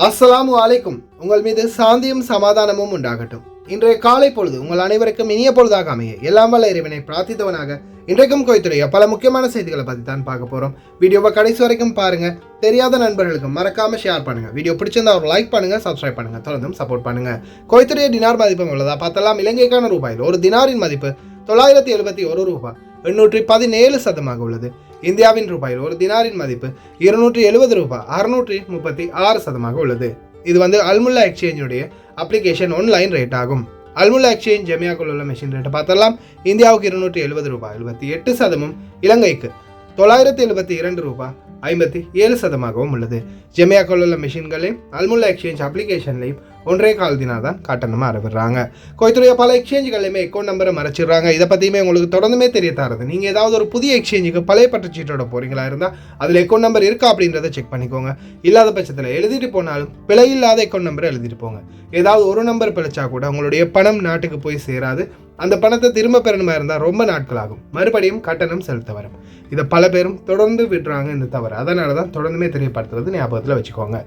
அஸ்ஸலாமு அலைக்கும். உங்கள் மீது சாந்தியும் சமாதானமும் உண்டாகட்டும். இன்றைய காலை பொழுது உங்கள் அனைவருக்கும் இனிய பொழுதாக அமைய எல்லாம் வல்ல இறைவனை பிரார்த்தித்தவனாக இன்றைக்கும் கோயத்துடைய பல முக்கியமான செய்திகளை பற்றி தான் பார்க்க போகிறோம். வீடியோவை கடைசி வரைக்கும் பாருங்க. தெரியாத நண்பர்களுக்கும் மறக்காம ஷேர் பண்ணுங்க. வீடியோ பிடிச்சிருந்தா ஒரு லைக் பண்ணுங்க, சப்ஸ்கிரைப் பண்ணுங்க, தொடர்ந்தும் சப்போர்ட் பண்ணுங்க. கோயத்துடைய டினார் மதிப்பு உள்ளதா பார்த்தலாம். இலங்கைக்கான ரூபாயில் ஒரு தினாரின் மதிப்பு 971 ரூபாய் 817 உள்ளது. இந்தியாவின் ரூபாயில் ஒரு தினாரின் மதிப்பு 270 ரூபாய் 636 உள்ளது. இது அல்முல்லா எக்ஸ்சேஞ்சுடைய அப்ளிகேஷன் ஆன்லைன் ரேட் ஆகும். அல்முல்லா எக்ஸ்சேஞ்ச் ஜெமியாக்குள் உள்ள மெஷின் ரேட்டை பார்த்தலாம். இந்தியாவுக்கு 270 ரூபாய் 78%, இலங்கைக்கு 972 ரூபாய் 57% உள்ளது. ஜெமியாக்குள் உள்ள மெஷின்களையும் அல்முல்லா எக்ஸ்சேஞ்ச் அப்ளிகேஷன்லையும் 1.25 தினார் தான் கட்டணமாக அறவிடுறாங்க. கோயத்துடைய பல எக்ஸ்சேஞ்சுகளையுமே அக்கௌண்ட் நம்பரை மறைச்சிடுறாங்க. இதை பற்றியுமே உங்களுக்கு தொடர்ந்துமே தெரிய தரது. நீங்கள் ஏதாவது ஒரு புதிய எக்ஸ்சேஞ்சுக்கு பழைய பற்றுச்சீட்டோட போகிறீங்களா இருந்தால் அதில் அக்கௌண்ட் நம்பர் இருக்கா அப்படின்றத செக் பண்ணிக்கோங்க. இல்லாத பட்சத்தில் எழுதிட்டு போனாலும் பிழை இல்லாத அக்கௌண்ட் நம்பரை எழுதிட்டு போங்க. ஏதாவது ஒரு நம்பர் பிழைச்சா கூட உங்களுடைய பணம் நாட்டுக்கு போய் சேராது. அந்த பணத்தை திரும்ப பெறணுமா இருந்தால் ரொம்ப நாட்கள் ஆகும். மறுபடியும் கட்டணம் செலுத்த வரும். இதை பல பேரும் தொடர்ந்து விடுறாங்க இந்த தவறு. அதனால தான் தொடர்ந்துமே தெரியப்படுத்துறது ஞாபகத்தில் வச்சுக்கோங்க.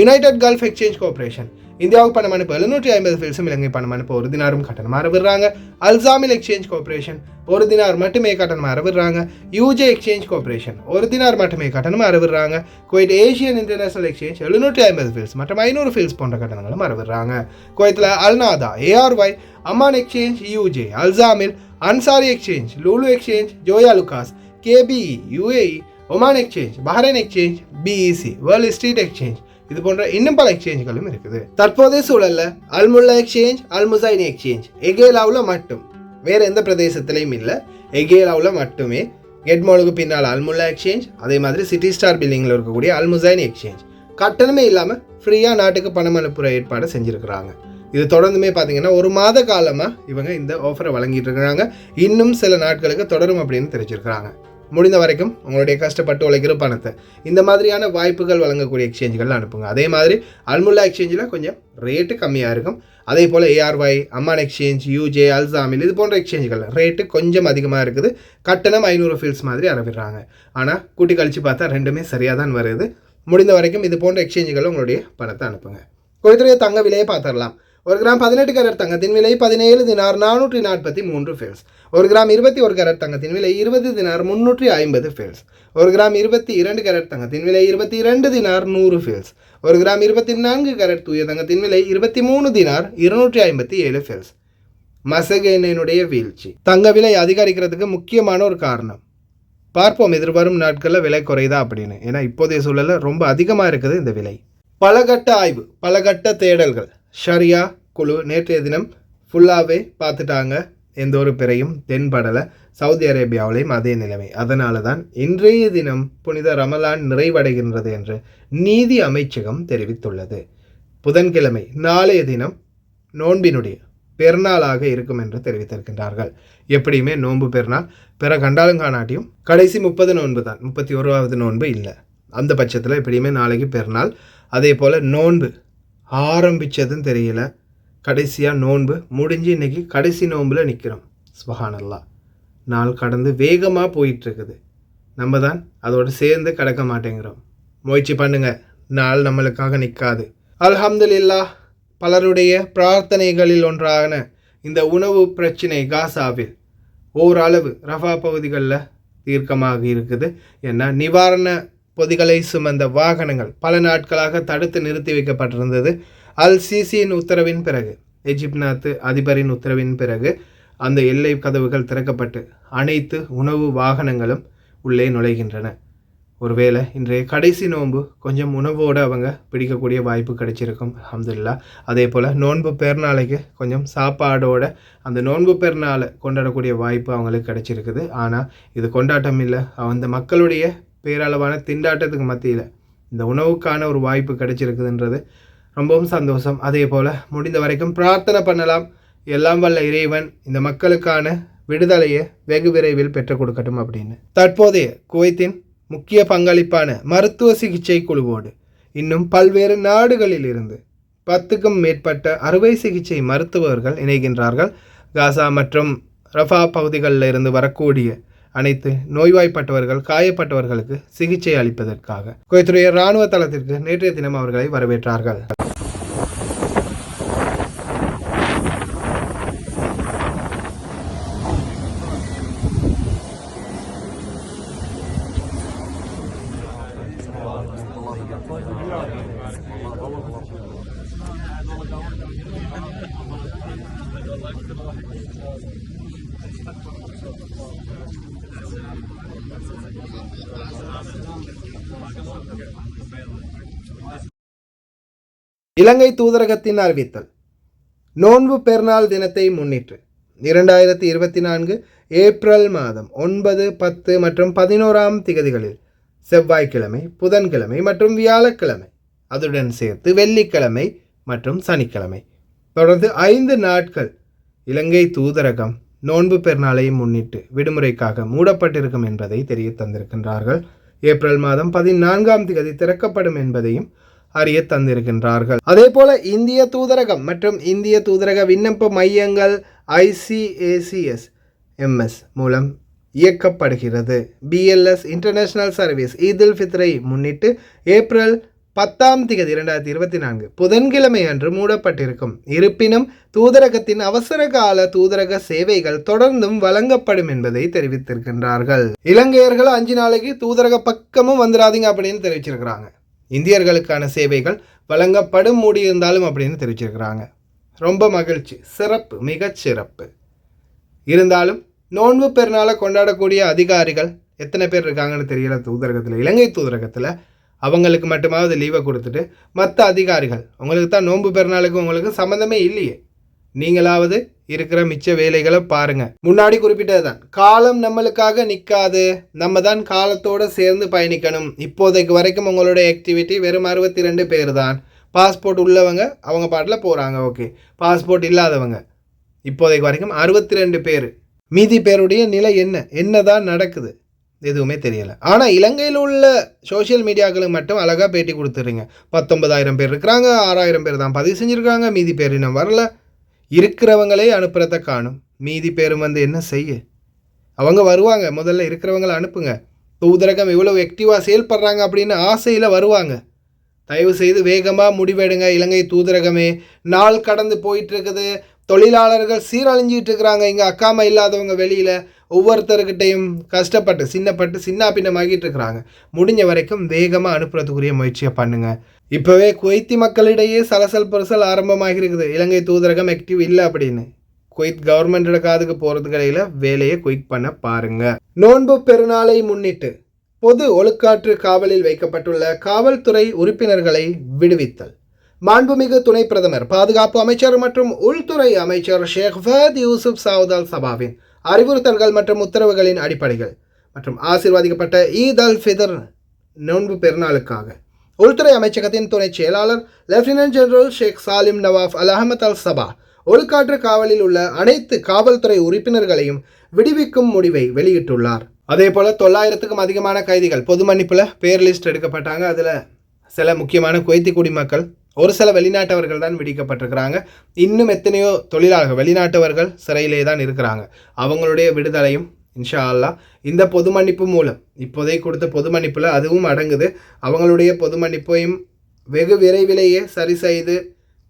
யுனைடெட் கல்ஃப் எக்ஸ்சேஞ்ச் கார்பரேஷன் இந்தியாவுக்கு பணம் அனுப்ப 750 ஃபில்ஸும், இலங்கை பணம் அனுப்ப 1 தினாரும் கட்டணமாக விடுறாங்க. அல்சாமில் எக்ஸ்சேஞ்ச் கார்பரேஷன் 1 தினார் மட்டுமே கட்டணமாக விடுறாங்க. யூஜே எக்ஸ்சேஞ்ச் கார்பரேஷன் 1 தினார் மட்டுமே கட்டணமாக விடுறாங்க. Kuwait Asian International Exchange 750 fils மற்றும் 500 ஃபில்ஸ் போன்ற கட்டணங்களும் அறவிடுறாங்க. குவைத்தில் அல்நாதா, ஏஆர்ஒய், அம்மான் எக்ஸ்சேஞ்ச், யூஜே, அல்சாமில் Ansari Exchange, Lulu Exchange, Joyalukkas, KPE, UAE, Oman Exchange, Bahrain Exchange, BEC, Wall Street Exchange, இது போன்ற இன்னும் பல எக்ஸ்சேஞ்சுகளும் இருக்குது. தற்போதைய சூழல்ல அல்முல்லா எக்ஸ்சேஞ்ச், அல்முசைனி எக்ஸ்சேஞ்ச் எகேலாவில் மட்டும், வேற எந்த பிரதேசத்திலையும் இல்லை, எகேலாவில் மட்டுமே. கெட்மோலுக்கு பின்னால் அல்முல்லா எக்ஸ்சேஞ்ச், அதே மாதிரி சிட்டி ஸ்டார் பில்டிங்கில் இருக்கக்கூடிய அல்முசைனி எக்ஸ்சேஞ்ச் கட்டணமே இல்லாமல் ஃப்ரீயாக நாட்டுக்கு பணம் அனுப்புகிற ஏற்பாடு செஞ்சுருக்கிறாங்க. இது தொடர்ந்துமே பார்த்தீங்கன்னா 1 மாத காலமாக இவங்க இந்த ஆஃபரை வழங்கிட்டு இருக்கிறாங்க. இன்னும் சில நாட்களுக்கு தொடரும் அப்படின்னு தெரிவிச்சிருக்கிறாங்க. முடிந்த வரைக்கும் உங்களுடைய கஷ்டப்பட்டு உழைக்கிற பணத்தை இந்த மாதிரியான வாய்ப்புகள் வழங்கக்கூடிய எக்ஸ்சேஞ்சுகள் அனுப்புங்க. அதே மாதிரி அல்முல்லா எக்ஸ்சேஞ்சில் கொஞ்சம் ரேட்டு கம்மியாக இருக்கும். அதே போல் ஏஆர்ஒய், அம்மான் எக்ஸ்சேஞ்ச், யூஜே, அல்சாமில் இது போன்ற எக்ஸ்சேஞ்சுகள் ரேட்டு கொஞ்சம் அதிகமாக இருக்குது. கட்டணம் 500 ஃபில்ஸ் மாதிரி அறவிடுறாங்க. ஆனால் கூட்டி கழித்து பார்த்தா ரெண்டுமே சரியாக தான் வருது. முடிந்த வரைக்கும் இது போன்ற எக்ஸ்சேஞ்சுகள் உங்களுடைய பணத்தை அனுப்புங்க. குவைத்துடைய தங்க விலையை பார்த்துடலாம். 1 கிராம் 18 கேரட் தங்கத்தின் விலை 17 தினார் 443 ஃபேல்ஸ். 1 கிராம் 21 கேரட் தங்கத்தின் விலை 20 தினார் 350 ஃபேல்ஸ். 1 கிராம் 22 கேரட் தங்கத்தின் விலை 22 தினார் 100 ஃபேல்ஸ். 1 கிராம் 24 கேரட் தூய தங்கத்தின் விலை 23 தினார் 257 ஃபேல்ஸ். மசகு எண்ணெயினுடைய வீழ்ச்சி தங்க விலை அதிகரிக்கிறதுக்கு முக்கியமான ஒரு காரணம். பார்ப்போம் எதிர்வரும் நாட்களில் விலை குறையுதா அப்படின்னு. ஏன்னா இப்போதைய சூழலில் ரொம்ப அதிகமாக இருக்குது இந்த விலை. பலகட்ட ஆய்வு, பலகட்ட தேடல்கள். ஷரியா குழு நேற்றைய தினம் ஃபுல்லாகவே பார்த்துட்டாங்க. எந்த ஒரு பிறையும் தென்படலை. சவுதி அரேபியாவிலையும் அதே நிலைமை. அதனால தான் இன்றைய தினம் புனித ரமலான் நிறைவடைகின்றது என்று நீதி அமைச்சகம் தெரிவித்துள்ளது. புதன்கிழமை நாளைய தினம் நோன்பினுடைய பெருநாளாக இருக்கும் என்று தெரிவித்திருக்கின்றார்கள். எப்படியுமே நோன்பு பெருநாள் பிற கண்டாலும் காணாட்டியும் கடைசி 30 நோன்பு தான், 31வது நோன்பு இல்லை. அந்த பட்சத்தில் எப்படியுமே நாளைக்கு பெருநாள். அதே போல் நோன்பு ஆரம்பித்ததும் தெரியல, கடைசியாக நோன்பு முடிஞ்சு இன்றைக்கி கடைசி நோன்பில் நிற்கிறோம். சுப்ஹானல்லாஹ், நாள் கடந்து வேகமாக போயிட்டுருக்குது. நம்ம தான் அதோடு சேர்ந்து கடக்க மாட்டேங்கிறோம். முயற்சி பண்ணுங்க, நாள் நம்மளுக்காக நிற்காது. அல்ஹம்துலில்லாஹ், பலருடைய பிரார்த்தனைகளில் ஒன்றான இந்த உணவு பிரச்சினை காசாவில் ஓரளவு ரஃபா பகுதிகளில் தீர்க்கமாக இருக்குது. ஏன்னா நிவாரண பொதிகளை சுமந்த வாகனங்கள் பல நாட்களாக தடுத்து நிறுத்தி வைக்கப்பட்டிருந்தது. அல் சிசியின் உத்தரவின் பிறகு, எஜிப்நாத் அதிபரின் உத்தரவின் பிறகு அந்த எல்லை கதவுகள் திறக்கப்பட்டு அனைத்து உணவு வாகனங்களும் உள்ளே நுழைகின்றன. ஒருவேளை இன்றைய கடைசி நோன்பு கொஞ்சம் உணவோடு அவங்க பிடிக்கக்கூடிய வாய்ப்பு கிடைச்சிருக்கும். அல்ஹம்துலில்லாஹ். அதே போல் நோன்பு பெருநாளைக்கு கொஞ்சம் சாப்பாடோட அந்த நோன்பு பெருநாளை கொண்டாடக்கூடிய வாய்ப்பு அவங்களுக்கு கிடைச்சிருக்குது. ஆனால் இது கொண்டாட்டம் இல்லை, அந்த மக்களுடைய பேரளவான திண்டாட்டத்துக்கு மத்தியில் இந்த உணவுக்கான ஒரு வாய்ப்பு கிடைச்சிருக்குதுன்றது ரொம்பவும் சந்தோஷம். அதே போல் முடிந்த வரைக்கும் பிரார்த்தனை பண்ணலாம். எல்லாம் வல்ல இறைவன் இந்த மக்களுக்கான விடுதலையை வெகு விரைவில் பெற்றுக் கொடுக்கட்டும் அப்படின்னு. தற்போதைய குவைத்தின் முக்கிய பங்களிப்பான மருத்துவ சிகிச்சை குழுவோடு இன்னும் பல்வேறு நாடுகளில் இருந்து 10க்கும் மேற்பட்ட அறுவை சிகிச்சை மருத்துவர்கள் இணைகின்றார்கள். காசா மற்றும் ரஃபா பகுதிகளில் இருந்து வரக்கூடிய அனைத்து நோய்வாய்ப்பட்டவர்கள் காயப்பட்டவர்களுக்கு சிகிச்சை அளிப்பதற்காக குவைத்துடைய இராணுவ தளத்திற்கு நேற்றைய தினம் அவர்களை வரவேற்றார்கள். இலங்கை தூதரகத்தின் அறிவித்தல். நோன்பு பெருநாள் தினத்தை முன்னிட்டு 2024 ஏப்ரல் மாதம் 9, 10 மற்றும் 11ஆம் திகதிகளில் செவ்வாய்க்கிழமை, புதன்கிழமை மற்றும் வியாழக்கிழமை, அதுடன் சேர்த்து வெள்ளிக்கிழமை மற்றும் சனிக்கிழமை தொடர்ந்து 5 நாட்கள் இலங்கை தூதரகம் நோன்பு பெருநாளை முன்னிட்டு விடுமுறைக்காக மூடப்பட்டிருக்கும் என்பதை தெரிய தந்திருக்கின்றார்கள். ஏப்ரல் மாதம் 14ஆம் திகதி திறக்கப்படும் என்பதையும் அறிய தந்திருக்கின்றார்கள். அதே போல இந்திய தூதரகம் மற்றும் இந்திய தூதரக விண்ணப்ப மையங்கள் ICACS MS மூலம் இயக்கப்படுகிறது. BLS இன்டர்நேஷனல் சர்வீஸ் ஈதுல் ஃபித்ரை முன்னிட்டு ஏப்ரல் 10ஆம் திகதி 2024 புதன்கிழமை அன்று மூடப்பட்டிருக்கும். இருப்பினும் தூதரகத்தின் அவசர கால தூதரக சேவைகள் தொடர்ந்தும் வழங்கப்படும் என்பதை தெரிவித்திருக்கின்றார்கள். இலங்கையர்கள் 5 நாளைக்கு தூதரக பக்கமும் வந்துடாதீங்க அப்படின்னு தெரிவிச்சிருக்கிறாங்க. இந்தியர்களுக்கான சேவைகள் வழங்கப்படும் மூடியிருந்தாலும் அப்படின்னு தெரிவிச்சிருக்கிறாங்க. ரொம்ப மகிழ்ச்சி, சிறப்பு, மிகச் சிறப்பு. இருந்தாலும் நோன்பு பெருநாளை கொண்டாடக்கூடிய அதிகாரிகள் எத்தனை பேர் இருக்காங்கன்னு தெரியல தூதரகத்தில். இலங்கை தூதரகத்தில் அவங்களுக்கு மட்டுமாவது லீவை கொடுத்துட்டு மற்ற அதிகாரிகள், உங்களுக்கு தான் நோன்பு பெருநாளுக்கு உங்களுக்கு சம்மந்தமே இல்லையே, நீங்களாவது இருக்கிற மிச்ச வேலைகளை பாருங்க. முன்னாடி குறிப்பிட்டதுதான், காலம் நம்மளுக்காக நிற்காது, நம்ம தான் காலத்தோடு சேர்ந்து பயணிக்கணும். இப்போதைக்கு வரைக்கும் உங்களோட ஆக்டிவிட்டி வெறும் 62 பேர் தான். பாஸ்போர்ட் உள்ளவங்க அவங்க பாட்டில் போகிறாங்க, ஓகே. பாஸ்போர்ட் இல்லாதவங்க இப்போதைக்கு வரைக்கும் 62 பேர். மீதி பேருடைய நிலை என்னதான் நடக்குது எதுவுமே தெரியலை. ஆனால் இலங்கையில் உள்ள சோஷியல் மீடியாக்களுக்கு மட்டும் அழகாக பேட்டி கொடுத்துறீங்க. 19,000 பேர் இருக்கிறாங்க, 6,000 பேர் தான் பதிவு செஞ்சுருக்காங்க, மீதி பேர் இன்னும் வரல. இருக்கிறவங்களே அனுப்புறத காணும், மீதி பேரும் என்ன செய்ய? அவங்க வருவாங்க, முதல்ல இருக்கிறவங்களை அனுப்புங்க. தூதரகம் இவ்வளவு ஆக்டிவாக செயல்படுறாங்க அப்படின்னு ஆசையில் வருவாங்க. தயவு செய்து வேகமாக முடிவெடுங்க. இலங்கை தூதரகமே நாள் கடந்து போயிட்டுருக்குது, தொழிலாளர்கள் சீரழிஞ்சிட்டு இருக்கிறாங்க. இங்கே அக்காம இல்லாதவங்க வெளியில் ஒவ்வொருத்தருக்கிட்டையும் கஷ்டப்பட்டு சின்ன பின்னமாகிட்டு இருக்கிறாங்க. முடிஞ்ச வரைக்கும் வேகமாக அனுப்புறதுக்குரிய முயற்சியை பண்ணுங்கள். இப்போவே குவைத்தி மக்களிடையே சலசல் பரிசல் ஆரம்பமாக இருக்குது, இலங்கை தூதரகம் ஆக்டிவ் இல்லை அப்படின்னு. குவைத் கவர்மெண்டோட காதுக்கு போகிறதுக்கு இடையில் வேலையை குயிக் பண்ண பாருங்க. நோன்பு பெருநாளை முன்னிட்டு பொது ஒழுக்காற்று காவலில் வைக்கப்பட்டுள்ள காவல்துறை உறுப்பினர்களை விடுவித்தல். மாண்புமிகு துணை பிரதமர், பாதுகாப்பு அமைச்சர் மற்றும் உள்துறை அமைச்சர் ஷேக் ஃபஹத் யூசுப் சவுத் அல் சபாவின் அறிவுறுத்தல்கள் மற்றும் உத்தரவுகளின் அடிப்படைகள் மற்றும் ஆசீர்வாதிக்கப்பட்ட ஈத் அல் ஃபித்ர் நோன்பு பெருநாளுக்காக உள்துறை அமைச்சகத்தின் துணை செயலாளர் லெப்டினன்ட் ஜெனரல் ஷேக் சாலிம் நவாஃப் அல் அஹமத் அல் சபா ஒழுக்காற்று காவலில் உள்ள அனைத்து காவல்துறை உறுப்பினர்களையும் விடுவிக்கும் முடிவை வெளியிட்டுள்ளார். அதே போல் 900க்கும் அதிகமான கைதிகள் பொது மன்னிப்பில் பேர் லிஸ்ட் எடுக்கப்பட்டாங்க. அதில் சில முக்கியமான குவைத்தி குடிமக்கள், ஒரு சில வெளிநாட்டவர்கள் தான் விடுவிக்கப்பட்டிருக்கிறாங்க. இன்னும் எத்தனையோ தொழிலாளர்கள் வெளிநாட்டவர்கள் சிறையிலே தான் இருக்கிறாங்க. அவங்களுடைய விடுதலையும் இன்ஷா அல்லாஹ் இந்த பொது மன்னிப்பு மூலம், இப்போதைக்கு கொடுத்த பொது மன்னிப்பில் அதுவும் அடங்குது. அவங்களுடைய பொது மன்னிப்பையும் வெகு விரைவிலேயே சரி செய்து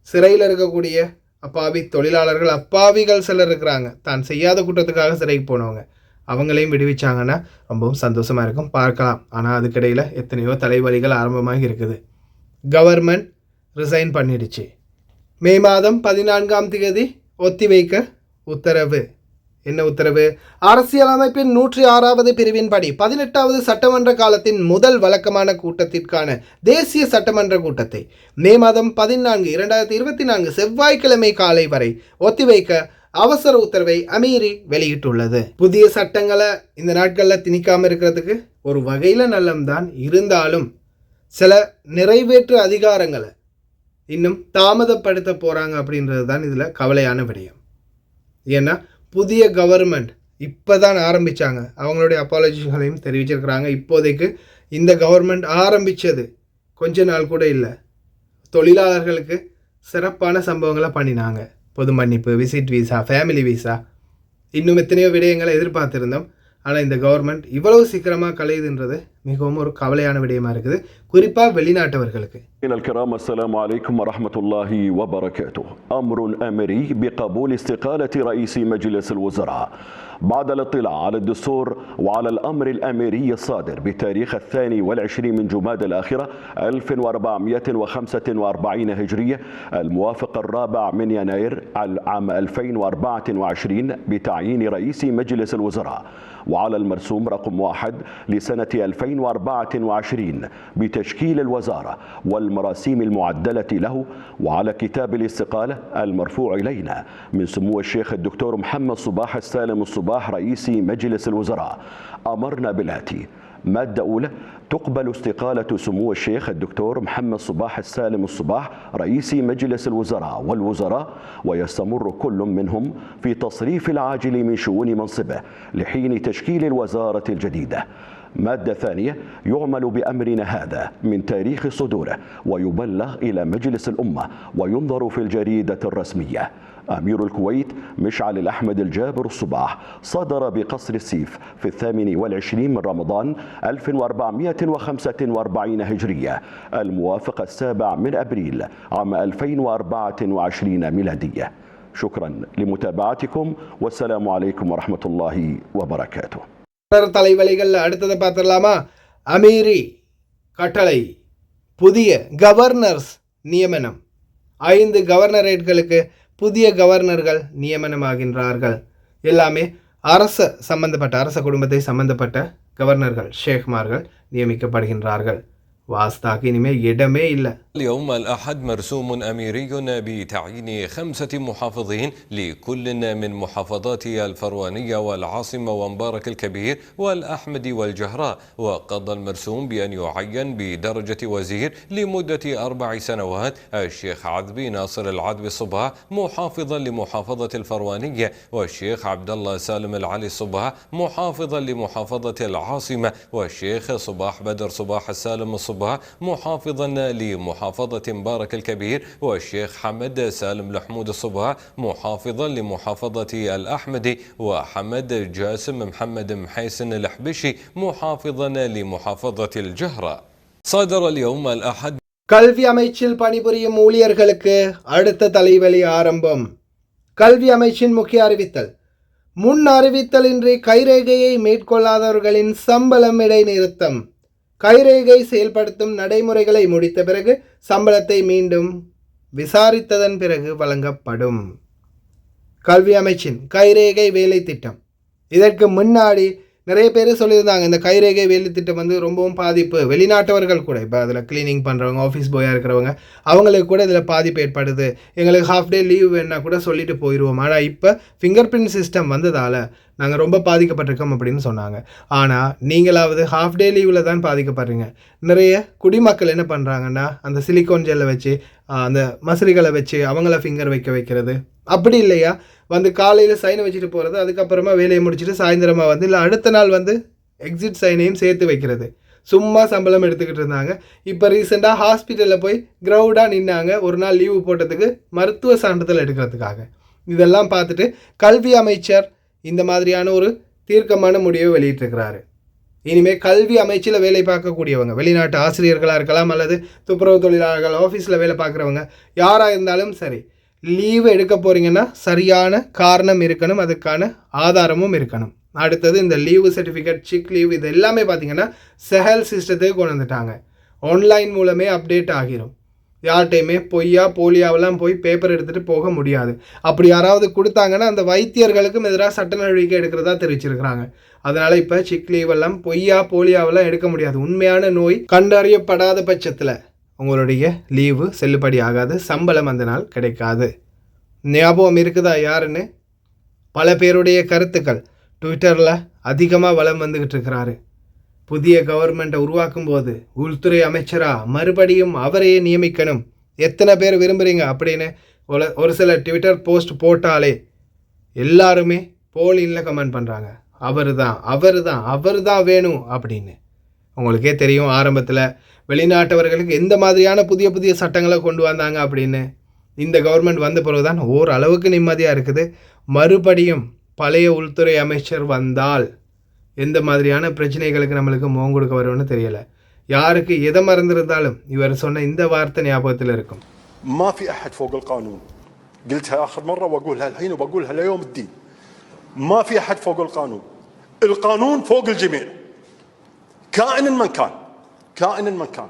சிறையில் இருக்கக்கூடிய அப்பாவி தொழிலாளர்கள், அப்பாவிகள் சிலர் இருக்கிறாங்க, தான் செய்யாத குற்றத்துக்காக சிறைக்கு போனவங்க, அவங்களையும் விடுவிச்சாங்கன்னா ரொம்பவும் சந்தோஷமாக இருக்கும், பார்க்கலாம். ஆனால் அதுக்கிடையில் எத்தனையோ தலைவலிகள் ஆரம்பமாக இருக்குது. கவர்மெண்ட் ரிசைன் பண்ணிடுச்சு. மே மாதம் 14ஆம் தேதி ஒத்தி வைக்க உத்தரவு. என்ன உத்தரவு? அரசியலமைப்பின் 106வது பிரிவின்படி 18வது சட்டமன்ற காலத்தின் முதல் வழக்கமான கூட்டத்திற்கான தேசிய சட்டமன்ற கூட்டத்தை மே மாதம் 14, 2024 செவ்வாய்க்கிழமை காலை வரை ஒத்திவைக்க அவசர உத்தரவை அமீரி வெளியிட்டுள்ளது. புதிய சட்டங்களை இந்த நாட்களில் திணிக்காமல் இருக்கிறதுக்கு ஒரு வகையில் நல்லம்தான், இருந்தாலும் சில நிறைவேற்று அதிகாரங்களை இன்னும் தாமதப்படுத்த போகிறாங்க அப்படின்றது தான் இதில் கவலையான விடயம். ஏன்னா புதிய கவர்மெண்ட் இப்போ தான் ஆரம்பித்தாங்க, அவங்களுடைய அப்பாலஜிகளையும் தெரிவிச்சிருக்கிறாங்க. இப்போதைக்கு இந்த கவர்மெண்ட் ஆரம்பித்தது கொஞ்ச நாள் கூட இல்லை, தொழிலாளர்களுக்கு சிறப்பான சம்பவங்களை பண்ணினாங்க. பொது மன்னிப்பு, விசிட் வீசா, ஃபேமிலி வீசா, இன்னும் எத்தனையோ விடயங்களை எதிர்பார்த்துருந்தோம். ஆனால் இந்த கவர்மெண்ட் இவ்வளவு சீக்கிரமாக கலையுதுன்றது மிகவும் ஒரு கவலையான விடயமா இருக்குது, குறிப்பாக வெளிநாட்டவர்களுக்கு. الكرام السلام عليكم ورحمة الله وبركاته. أمر أمري بقبول استقالة رئيس مجلس الوزراء بعد الاطلاع على الدستور وعلى الأمر الأميري الصادر بتاريخ 22 من جماد الآخرة 1445 هجرية الموافق 4 من يناير عام 2024 بتعيين رئيس مجلس الوزراء، وعلى المرسوم رقم 1 لسنة 2024 بتشكيل الوزارة والمراسيم المعدلة له، وعلى كتاب الاستقالة المرفوع إلينا من سمو الشيخ الدكتور محمد صباح السالم الصباح رئيس مجلس الوزراء. أمرنا بالآتي: مادة أولى: تقبل استقالة سمو الشيخ الدكتور محمد صباح السالم الصباح رئيس مجلس الوزراء والوزراء، ويستمر كل منهم في تصريف العاجل من شؤون منصبه لحين تشكيل الوزارة الجديدة. مادة ثانية: يعمل بأمرنا هذا من تاريخ صدوره ويبلغ إلى مجلس الأمة وينظر في الجريدة الرسمية. أمير الكويت مشعل الأحمد الجابر الصباح صدر بقصر السيف في 28 من رمضان 1445 هجرية الموافق 7 من أبريل عام 2024 ميلادية. شكرا لمتابعتكم والسلام عليكم ورحمة الله وبركاته. தலைவலிகள் அடுத்ததை பார்த்துடலாமா? அமீரி கட்டளை, புதிய கவர்னர்ஸ் நியமனம். 5 கவர்னரேட்களுக்கு புதிய கவர்னர்கள் நியமனமாகின்றார்கள். எல்லாமே அரச குடும்பத்தை சம்பந்தப்பட்ட கவர்னர்கள், ஷேக்மார்கள் நியமிக்கப்படுகின்றார்கள். வாஸ்தாக்கு இனிமே இடமே இல்லை. اليوم الأحد مرسوم أميري بتعيين 5 محافظين لكل من محافظات الفروانية والعاصمة ومبارك الكبير والأحمدي والجهراء، وقضى المرسوم بأن يعين بدرجة وزير لمدة 4 سنوات الشيخ عذبي ناصر العذبي الصباح محافظا لمحافظة الفروانية، والشيخ عبد الله سالم العلي الصباح محافظا لمحافظة العاصمة، والشيخ صباح بدر صباح السالم الصباح محافظا لمحافظة مبارك الكبير، والشيخ حمد سالم لحمود الصباح محافظا لمحافظة الأحمدي، وحمد جاسم محمد محيسن الحبشي محافظا لمحافظة الجهراء. صدر اليوم الأحد. கல்வி அமைச்சில் பணிபுரியும் ஊழியர்களுக்கு அடுத்த தலைவலி ஆரம்பம். கல்வி அமைச்சின் முக்கிய அறிவித்தல்: முன் அறிவித்தலின்றி கைரேகையை மேற்கொள்ளாதவர்களின் சம்பளம் இடைநிறுத்தம். கைரேகை செயல்படுத்தும் நடைமுறைகளை முடித்த பிறகு சம்பளத்தை மீண்டும் விசாரித்ததன் பிறகு வழங்கப்படும். கல்வி அமைச்சின் கைரேகை வேலை திட்டம். இதற்கு முன்னாடி நிறைய பேர் சொல்லியிருந்தாங்க, இந்த கைரேகை வேலை திட்டம் வந்து ரொம்பவும் பாதிப்பு, வெளிநாட்டவர்கள் கூட இப்போ அதில் கிளீனிங் பண்ணுறவங்க, ஆஃபீஸ் பாயாக இருக்கிறவங்க, அவங்களுக்கு கூட இதில் பாதிப்பு ஏற்படுது, எங்களுக்கு ஹாஃப் டே லீவ் வேணால் கூட சொல்லிட்டு போயிடுவோம். ஆனால் இப்போ ஃபிங்கர் பிரிண்ட் சிஸ்டம் வந்ததால் நாங்கள் ரொம்ப பாதிக்கப்பட்டிருக்கோம் அப்படின்னு சொன்னாங்க. ஆனால் நீங்களாவது ஹாஃப் டே லீவில் தான் பாதிக்கப்படுறீங்க. நிறைய குடிமக்கள் என்ன பண்ணுறாங்கன்னா, அந்த சிலிக்கான் ஜெல்லை வச்சு, அந்த மசிறிகளை வச்சு அவங்கள ஃபிங்கர் வைக்கிறது. அப்படி இல்லையா, வந்து காலையில் சைனை வச்சுட்டு போகிறது, அதுக்கப்புறமா வேலையை முடிச்சுட்டு சாயந்தரமாக வந்து இல்லை அடுத்த நாள் வந்து எக்ஸிட் சைனையும் சேர்த்து வைக்கிறது. சும்மா சம்பளம் எடுத்துக்கிட்டு இருந்தாங்க. இப்போ ரீசெண்டாக ஹாஸ்பிட்டலில் போய் க்ரௌடாக நின்னாங்க ஒரு நாள் லீவு போட்டதுக்கு, மருத்துவ சான்றிதழ் எடுக்கிறதுக்காக. இதெல்லாம் பார்த்துட்டு கல்வி அமைச்சர் இந்த மாதிரியான ஒரு தீர்க்கமான முடிவை வெளியிட்டிருக்கிறாரு. இனிமேல் கல்வி அமைச்சில் வேலை பார்க்கக்கூடியவங்க, வெளிநாட்டு ஆசிரியர்களாக இருக்கலாம் அல்லது துப்புரவு தொழிலாளர்கள், ஆஃபீஸில் வேலை பார்க்குறவங்க, யாராக இருந்தாலும் சரி, லீவு எடுக்க போகிறீங்கன்னா சரியான காரணம் இருக்கணும், அதுக்கான ஆதாரமும் இருக்கணும். அடுத்தது இந்த லீவு சர்டிஃபிகேட், சிக் லீவ், இது எல்லாமே பார்த்திங்கன்னா செஹல் சிஸ்டத்துக்கு கொண்டு வந்துட்டாங்க. ஆன்லைன் மூலமே அப்டேட் ஆகிரும். யார்கிட்டையுமே பொய்யா போலியாவெல்லாம் போய் பேப்பர் எடுத்துகிட்டு போக முடியாது. அப்படி யாராவது கொடுத்தாங்கன்னா அந்த வைத்தியர்களுக்கும் எதிராக சட்ட நடவடிக்கை எடுக்கிறதா தெரிவிச்சிருக்கிறாங்க. அதனால் இப்போ சிக் லீவ் எல்லாம் பொய்யா போலியாவெல்லாம் எடுக்க முடியாது. உண்மையான நோய் கண்டறியப்படாத பட்சத்தில் உங்களுடைய லீவு செல்லுபடி ஆகாது, சம்பளம் அந்த நாள் கிடைக்காது. ஞாபகம் இருக்குதா யாருன்னு? பல பேருடைய கருத்துக்கள் ட்விட்டரில் அதிகமாக வலம் வந்துக்கிட்டு இருக்கிறாரு. புதிய கவர்மெண்ட்டை உருவாக்கும் போது உள்துறை அமைச்சராக மறுபடியும் அவரையே நியமிக்கணும், எத்தனை பேர் விரும்புகிறீங்க அப்படின்னு ஒரு சில ட்விட்டர் போஸ்ட் போட்டாலே எல்லாருமே போலியில் கமெண்ட் பண்ணுறாங்க, அவர் தான் வேணும் அப்படின்னு. உங்களுக்கே தெரியும் ஆரம்பத்தில் வெளிநாட்டவர்களுக்கு எந்த மாதிரியான புதிய புதிய சட்டங்களை கொண்டு வந்தாங்க அப்படின்னு. இந்த கவர்மெண்ட் வந்த பிறகுதான் ஓரளவுக்கு நிம்மதியாக இருக்குது. மறுபடியும் பழைய உள்துறை அமைச்சர் வந்தால் எந்த மாதிரியான பிரச்சனைகளுக்கு நம்மளுக்கு முகம் கொடுக்க வரும்னு தெரியலை. யாருக்கு எதை மறந்துருந்தாலும் இவர் சொன்ன இந்த வார்த்தை ஞாபகத்தில் இருக்கும். ما في أحد فوق القانون. قلتها آخر مرة وأقولها الحين وبقولها ليوم الدين. ما في أحد فوق القانون. القانون فوق الجميع. كائن من كان. كائن من كان.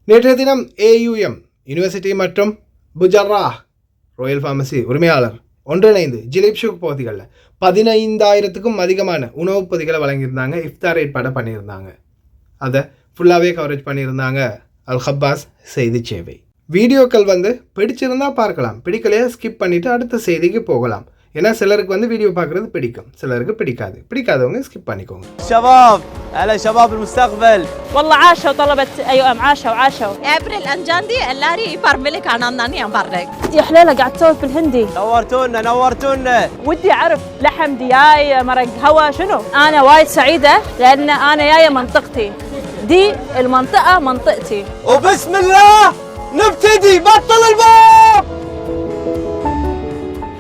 நேற்றைய தினம் AUM யூனிவர்சிட்டி மற்றும் புஜர்ராஹ் ராயல் ஃபார்மசி உரிமையாளர் ஒன்றிணைந்து ஜிலீப் ஷூக் பகுதிகளில் 15,000க்கும் அதிகமான உணவுப் பொதிகளை வழங்கியிருந்தாங்க. இஃப்தார் ஏற்பாடு பண்ணியிருந்தாங்க. அதை ஃபுல்லாகவே கவரேஜ் பண்ணியிருந்தாங்க அல் ஹப்பாஸ் செய்தி சேவை. வீடியோக்கள் பிடிச்சிருந்தா பார்க்கலாம், பிடிக்கலையா ஸ்கிப் பண்ணிவிட்டு அடுத்த செய்திக்கு போகலாம். ஏன்னா சிலருக்கு வீடியோ பார்க்குறது பிடிக்கும், சிலருக்கு பிடிக்காதவங்க ஸ்கிப் பண்ணிக்கோங்க. شباب على شباب المستقبل والله عاشوا طلبة أيوم عاشوا ابريل انجاندي اللاري يبرملك انا ناني امبرك يا حليلة قاعد تسولف بالهندي. نورتونا ودي أعرف لحم دياي مرق هوا شنو. أنا وايد سعيدة لأن أنا جاية منطقتي دي المنطقة منطقتي. وبسم الله نبتدي. بطل الباب.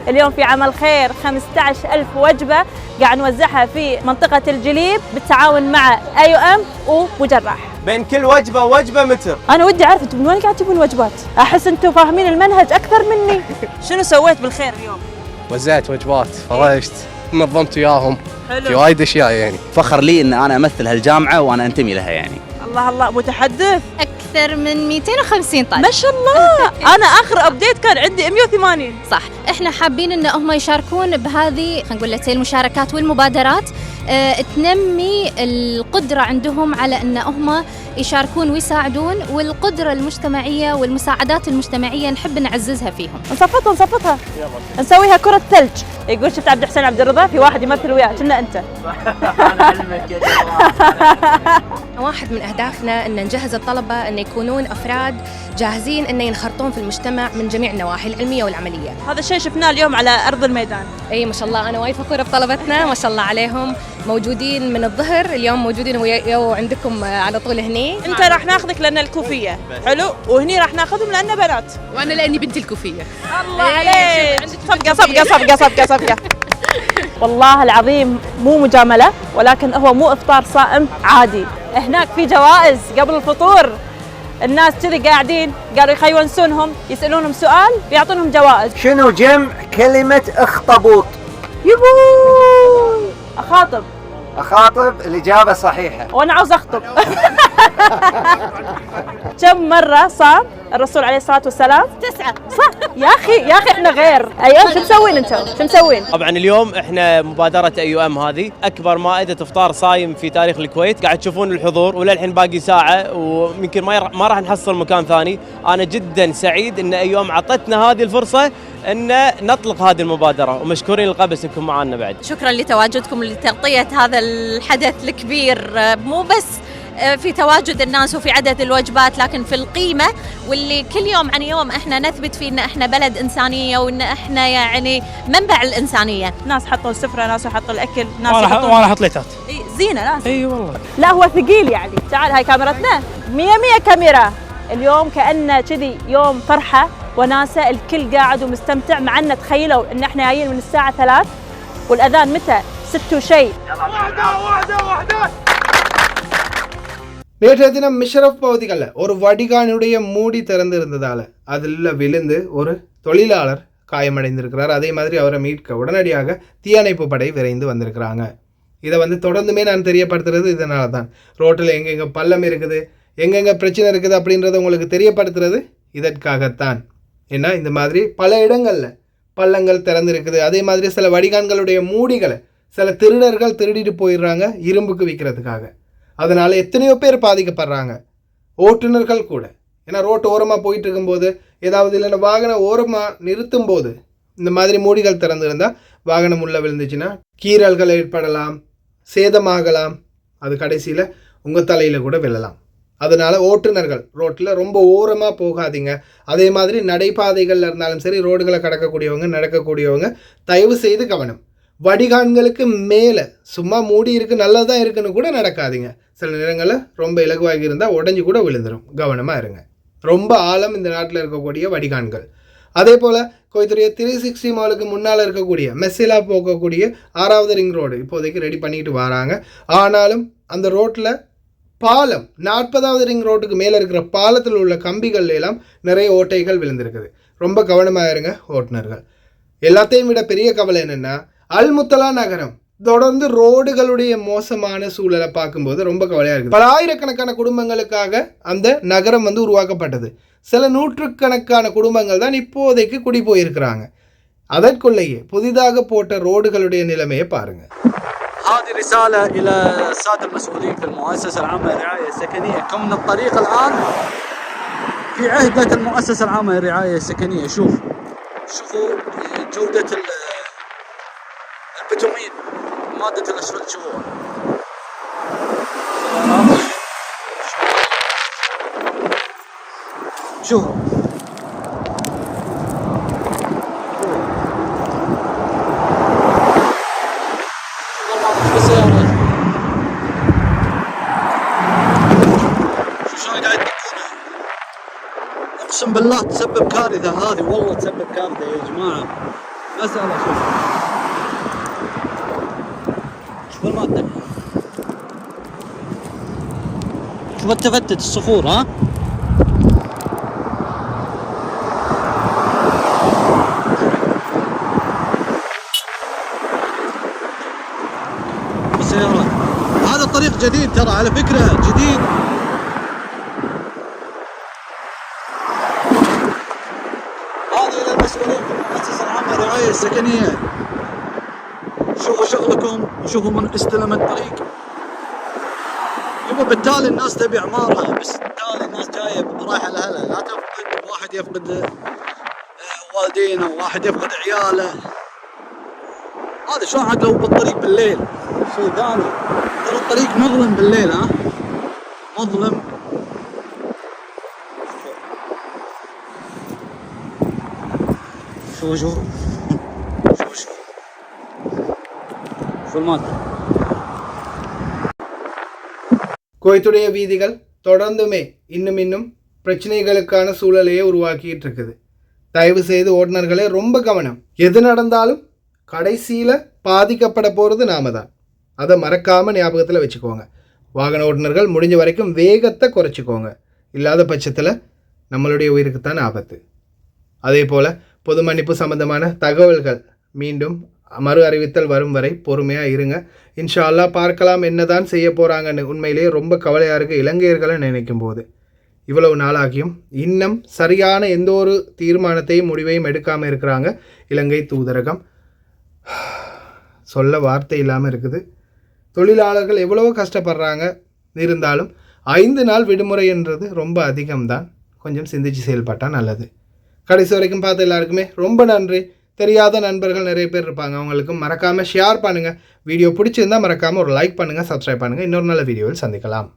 اليوم في عمل خير 15,000 وجبة قاعد نوزعها في منطقة الجليب بالتعاون مع AUM وبجراح. بين كل وجبة متر. أنا ودي أعرف أنتم من وين قاعد تجيبون الوجبات؟ أحس أنتم فاهمين المنهج أكثر مني. شنو سويت بالخير اليوم؟ وزعت وجبات، فرجت، نظمت وياهم في وايد اشياء يعني. فخر لي ان انا امثل هالجامعه وانا انتمي لها يعني. الله متحدث. اكثر من 250 طالب ما شاء الله. انا اخر ابديت كان عندي 180. صح. احنا حابين ان هم يشاركون بهذه خلينا نقول لك المشاركات والمبادرات تنمي القدره عندهم على ان هم يشاركون ويساعدون، والقدره المجتمعيه والمساعدات المجتمعيه نحب نعززها فيهم. نصفتها نسويها كرة ثلج. يقول شفت عبد الحسين عبد الرضا في واحد يمثل وياه كنا انت. واحد من اهدافنا ان نجهز الطلبه ان يكونون افراد جاهزين ان ينخرطون في المجتمع من جميع النواحي العلميه والعمليه. هذا الشيء شفناه اليوم على ارض الميدان. اي ما شاء الله انا وايد فخوره بطلبتنا ما شاء الله عليهم، موجودين من الظهر اليوم موجودين عندكم على طول هني. انت راح ناخذك لان الكوفيه حلو، وهني راح ناخذهم لان بنات، وانا لاني بنت الكوفيه. الله عليك. صفقه والله العظيم مو مجامله، ولكن هو مو افطار صائم عادي. هناك في جوائز قبل الفطور، الناس كذي قاعدين قالوا يخيونسونهم يسالونهم سؤال بيعطونهم جوائز. شنو جمع كلمة اخطبوط؟ يبوي اخاطب الإجابة صحيحة. وانا عاوز اخطب. كم مرة صام الرسول عليه الصلاة والسلام؟ 9. صح يا اخي احنا غير. ايوه شو مسوين انتم؟ شو مسوين؟ طبعا اليوم احنا مبادرة AUM هذه اكبر مائدة افطار صايم في تاريخ الكويت، قاعد تشوفون الحضور وللحين باقي ساعة ويمكن ما راح نحصل مكان ثاني. انا جدا سعيد ان AUM عطتنا هذه الفرصة ان نطلق هذه المبادرة، ومشكورين القبس انكم معنا بعد. شكرا لتواجدكم لتغطيه هذا الحدث الكبير، مو بس في تواجد الناس وفي عدد الوجبات، لكن في القيمة واللي كل يوم عن يوم احنا نثبت فيه ان احنا بلد انسانية وان احنا يعني منبع الانسانية. ناس حطوا السفرة، ناس حطوا الاكل، ناس وانا حط ليتات. زينة ناس. اي والله. لا هو ثقيل يعني. تعال هاي كاميرتنا 100 كاميرا. اليوم كأنه كذي يوم فرحة وناسة، الكل قاعد ومستمتع. مع ان تخيلوا ان احنا جايين من الساعة 3 والاذان متى 6 وشيء. واحدة. நேற்றைய தினம் மிஷரப் பகுதிகளில் ஒரு வடிகானுடைய மூடி திறந்திருந்ததால் அதில் விழுந்து ஒரு தொழிலாளர் காயமடைந்திருக்கிறார். அதே மாதிரி அவரை மீட்க உடனடியாக தீயணைப்பு படை விரைந்து வந்திருக்கிறாங்க. இதை தொடர்ந்துமே நான் தெரியப்படுத்துறது இதனால தான். ரோட்டில் எங்கெங்கே பள்ளம் இருக்குது, எங்கெங்கே பிரச்சனை இருக்குது அப்படின்றத உங்களுக்கு தெரியப்படுத்துறது இதற்காகத்தான். ஏன்னா இந்த மாதிரி பல இடங்களில் பள்ளங்கள் திறந்திருக்குது. அதே மாதிரி சில வடிகான்களுடைய மூடிகளை சில திருடர்கள் திருடிட்டு போயிடுறாங்க இரும்புக்கு விற்கிறதுக்காக. அதனால் எத்தனையோ பேர் பாதிக்கப்படுறாங்க, ஓட்டுநர்கள் கூட. ஏன்னா ரோட்டு ஓரமாக போயிட்டு இருக்கும்போது ஏதாவது இல்லைன்னா வாகனம் ஓரமாக நிறுத்தும் போது இந்த மாதிரி மூடிகள் திறந்துருந்தால் வாகனம் உள்ளே விழுந்துச்சுன்னா கீறல்கள் ஏற்படலாம், சேதமாகலாம், அது கடைசியில் உங்கள் தலையில் கூட விழலாம். அதனால் ஓட்டுநர்கள் ரோட்டில் ரொம்ப ஓரமாக போகாதீங்க. அதே மாதிரி நடைபாதைகளில் இருந்தாலும் சரி, ரோடுகளை கடக்கக்கூடியவங்க நடக்கக்கூடியவங்க தயவு செய்து கவனம். வடிகான்களுக்கு மேலே சும்மா மூடி இருக்குது நல்லதாக இருக்குன்னு கூட நடக்காதீங்க. சில நேரங்களில் ரொம்ப இலகுவாகி இருந்தால் உடஞ்சி கூட விழுந்துடும். கவனமாக இருங்க. ரொம்ப ஆழம் இந்த நாட்டில் இருக்கக்கூடிய வடிகான்கள். அதே போல் கோயத்துடைய 360 மாலுக்கு முன்னால் இருக்கக்கூடிய மெஸ்ஸிலா போகக்கூடிய 6வது ரிங் ரோடு இப்போதைக்கு ரெடி பண்ணிட்டு வராங்க. ஆனாலும் அந்த ரோட்டில் பாலம் 40வது ரிங் ரோட்டுக்கு மேலே இருக்கிற பாலத்தில் உள்ள கம்பிகள் எல்லாம் நிறைய ஓட்டைகள் விழுந்திருக்குது. ரொம்ப கவனமாக இருங்க ஓட்டுநர்கள். எல்லாத்தையும் விட பெரிய கவலை என்னென்னா அல் முத்தலா நகரம் தொடர்ந்து ரோடுகளுடைய மோசமான சூழலை பார்க்கும்போது ரொம்ப கவலையாக இருக்குது. பல ஆயிரக்கணக்கான குடும்பங்களுக்காக அந்த நகரம் உருவாக்கப்பட்டது. சில நூற்றுக்கணக்கான குடும்பங்கள் தான் இப்போதைக்கு குடி போயிருக்கிறாங்க. அதற்குள்ளேயே புதிதாக போட்ட ரோடுகளுடைய நிலைமையை பாருங்க. هذه رسالة إلى السادة المسؤولين في المؤسسة العامة للرعاية السكنية. كون الطريق الآن في عهدة المؤسسة العامة للرعاية السكنية. شوفوا جودة البتومين مادة الأسفلت. شوفوا اقسم بالله تسبب كارثه هذه، والله تسبب كارثه يا جماعه. مساله شوف الماده، شوف التفتت الصخور. ها السيارات. هذا الطريق جديد ترى، على فكره جديد. الرعاية السكنية شوفوا شغلكم وشوفوا من استلم الطريق. يبقى بالتالي الناس تبي عمارة، بس بالتالي الناس جاية رايحة لهلا. لا تفقد واحد يفقد والدينه وواحد يفقد عياله. هذا شلون عاد لو بالطريق بالليل شيء ثاني. ترى الطريق مظلم بالليل. ها مظلم. شوف குவைத்துடைய வீதிகள் தொடர்ந்துமே இன்னும் பிரச்சனைகளுக்கான சூழலையே உருவாக்கிட்டு இருக்குது. தயவு செய்து ஓட்டுநர்களே ரொம்ப கவனம். எது நடந்தாலும் கடைசியில் பாதிக்கப்பட போகிறது நாம தான். அதை மறக்காமல் ஞாபகத்தில் வச்சுக்கோங்க. வாகன ஓட்டுநர்கள் முடிஞ்ச வரைக்கும் வேகத்தை குறைச்சிக்கோங்க. இல்லாத பட்சத்தில் நம்மளுடைய உயிருக்குத்தான் ஆபத்து. அதே போல் பொது மன்னிப்பு சம்பந்தமான தகவல்கள் மீண்டும் மறு அறிவித்தல் வரும் வரை பொறுமையாக இருங்க. இன்ஷா அல்லாஹ் பார்க்கலாம் என்னதான் செய்ய போகிறாங்கன்னு. உண்மையிலேயே ரொம்ப கவலையாக இருக்குது இலங்கையர்களை நினைக்கும் போது. இவ்வளவு நாளாகியும் இன்னும் சரியான எந்த ஒரு தீர்மானத்தையும் முடிவையும் எடுக்காமல் இருக்கிறாங்க இலங்கை தூதரகம். சொல்ல வார்த்தை இல்லாமல் இருக்குது. தொழிலாளர்கள் எவ்வளவோ கஷ்டப்படுறாங்க. இருந்தாலும் 5 நாள் விடுமுறை என்றது ரொம்ப அதிகம்தான். கொஞ்சம் சிந்திச்சு செயல்பட்டால் நல்லது. கடைசி வரைக்கும் பார்த்த எல்லாருக்குமே ரொம்ப நன்றி. தெரியாத நண்பர்கள் நிறைய பேர் இருப்பாங்க, அவங்களுக்கும் மறக்காமல் ஷேர் பண்ணுங்கள். வீடியோ பிடிச்சிருந்தால் மறக்காமல் ஒரு லைக் பண்ணுங்கள், சப்ஸ்கிரைப் பண்ணுங்கள். இன்னொரு நல்ல வீடியோவில் சந்திக்கலாம்.